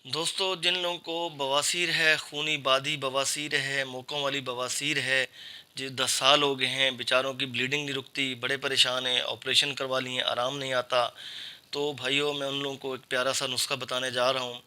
दोस्तों, जिन लोगों को बवासीर है, खूनी बादी बवासीर है, मोकों वाली बवासीर है, जो 10 साल हो गए हैं, बेचारों की ब्लीडिंग नहीं रुकती, बड़े परेशान हैं, ऑपरेशन करवा लिए, आराम नहीं आता। तो भाइयों, मैं उन लोगों को एक प्यारा सा नुस्खा बताने जा रहा हूँ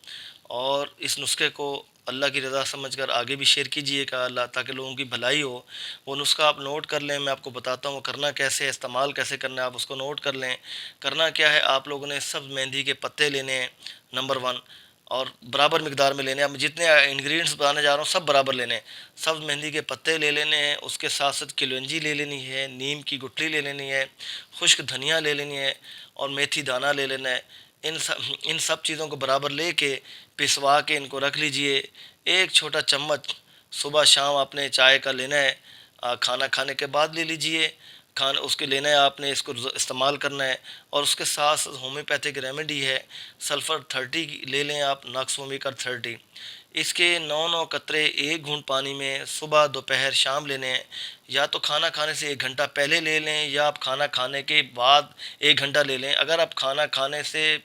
और इस नुस्खे को अल्लाह की रज़ा समझकर आगे भी शेयर कीजिएगा अल्लाह, ताकि लोगों की भलाई हो। वो नुस्खा आप नोट कर लें, मैं आपको बताता हूँ वो करना कैसे है, इस्तेमाल कैसे करना है, आप उसको नोट कर लें। करना क्या है, आप लोगों ने सब मेहंदी के पत्ते लेने हैं, नंबर 1, और बराबर मिकदार में लेने हैं। अब जितने इंग्रेडिएंट्स बताने जा रहा हूँ सब बराबर लेने हैं। सब मेहंदी के पत्ते ले लेने हैं, उसके साथ साथ किलवंजी ले लेनी है, नीम की गुठली ले लेनी है, खुश्क धनिया ले लेनी है और मेथी दाना ले लेना है। इन सब चीज़ों को बराबर लेके पिसवा के इनको रख लीजिए। एक छोटा चम्मच सुबह शाम आपने चाय का लेना है, खाना खाने के बाद ले लीजिए। खाना उसके लेना है आपने, इसको इस्तेमाल करना है। और उसके साथ साथ होम्योपैथिक रेमेडी है, सल्फ़र 30 ले लें आप, नक्स वोमिकर 30। इसके 9 कतरे 1 घूंट पानी में सुबह दोपहर शाम लेने हैं। या तो खाना खाने से 1 घंटा पहले ले लें, या आप खाना खाने के बाद 1 घंटा ले लें। अगर आप खाना खाने से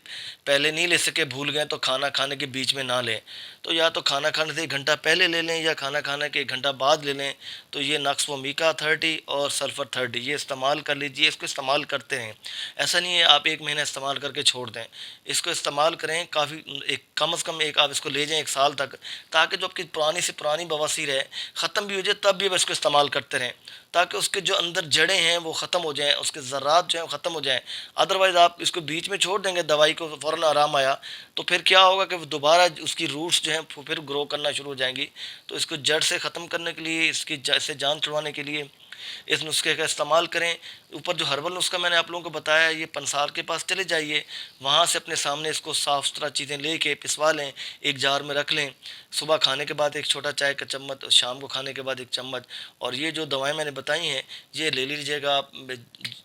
पहले नहीं ले सके, भूल गए, तो खाना खाने के बीच में ना लें। तो या तो खाना खाने से 1 घंटा पहले ले लें या खाना खाने के 1 घंटा बाद ले लें। तो ये नक्स वोमिका 30 और सल्फ़र 30 ये इस्तेमाल कर लीजिए। इसको इस्तेमाल करते हैं, ऐसा नहीं है आप 1 महीना इस्तेमाल करके छोड़ दें। इसको इस्तेमाल करें काफ़ी, एक कम से कम एक आप इसको ले जाएं 1 साल तक, ताकि जो आपकी पुरानी से पुरानी बवासीर है ख़त्म भी हो जाए, तब भी आप इसको इस्तेमाल करते रहें, ताकि उसके जो अंदर जड़ें हैं वो ख़त्म हो जाएं, उसके ज़र्रात जो हैं वो ख़त्म हो जाएं। अदरवाइज़ आप इसको बीच में छोड़ देंगे, दवाई को फ़ौरन आराम आया, तो फिर क्या होगा कि दोबारा उसकी रूट्स जो हैं फिर ग्रो करना शुरू हो जाएंगी। तो इसको जड़ से ख़त्म करने के लिए, इससे जान छुड़वाने के लिए इस नुस्खे का इस्तेमाल करें। ऊपर जो हर्बल नुस्खा मैंने आप लोगों को बताया, ये पंसार के पास चले जाइए, वहाँ से अपने सामने इसको साफ़ सुथरा चीज़ें लेके पिसवा लें, एक जार में रख लें। सुबह खाने के बाद एक छोटा चाय का चम्मच, और शाम को खाने के बाद 1 चम्मच। और ये जो दवाएं मैंने बताई हैं, ये ले लीजिएगा आप,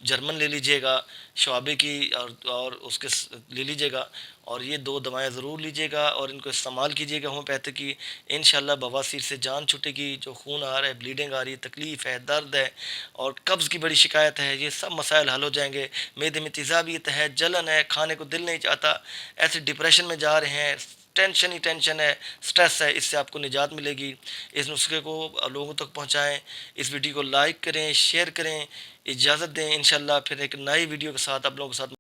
जर्मन ले लीजिएगा, शवाबे की, और उसके ले लीजिएगा। और ये 2 दवाएं ज़रूर लीजिएगा और इनको इस्तेमाल कीजिएगा होम्योपैथिक की। इंशाल्लाह बवासीर से जान छूटेगी। जो खून आ रहा है, ब्लीडिंग आ रही है, तकलीफ़ है, दर्द है और कब्ज़ की बड़ी शिकायत है, ये सब मसाइल हल हो जाएंगे। मैदे में तेज़ाबियत है, जलन है, खाने को दिल नहीं चाहता, ऐसे डिप्रेशन में जा रहे हैं, टेंशन ही टेंशन है, स्ट्रेस है, इससे आपको निजात मिलेगी। इस नुस्खे को लोगों तक पहुँचाएँ, इस वीडियो को लाइक करें, शेयर करें। इजाज़त दें, इंशाल्लाह फिर एक नई वीडियो के साथ आप लोगों के साथ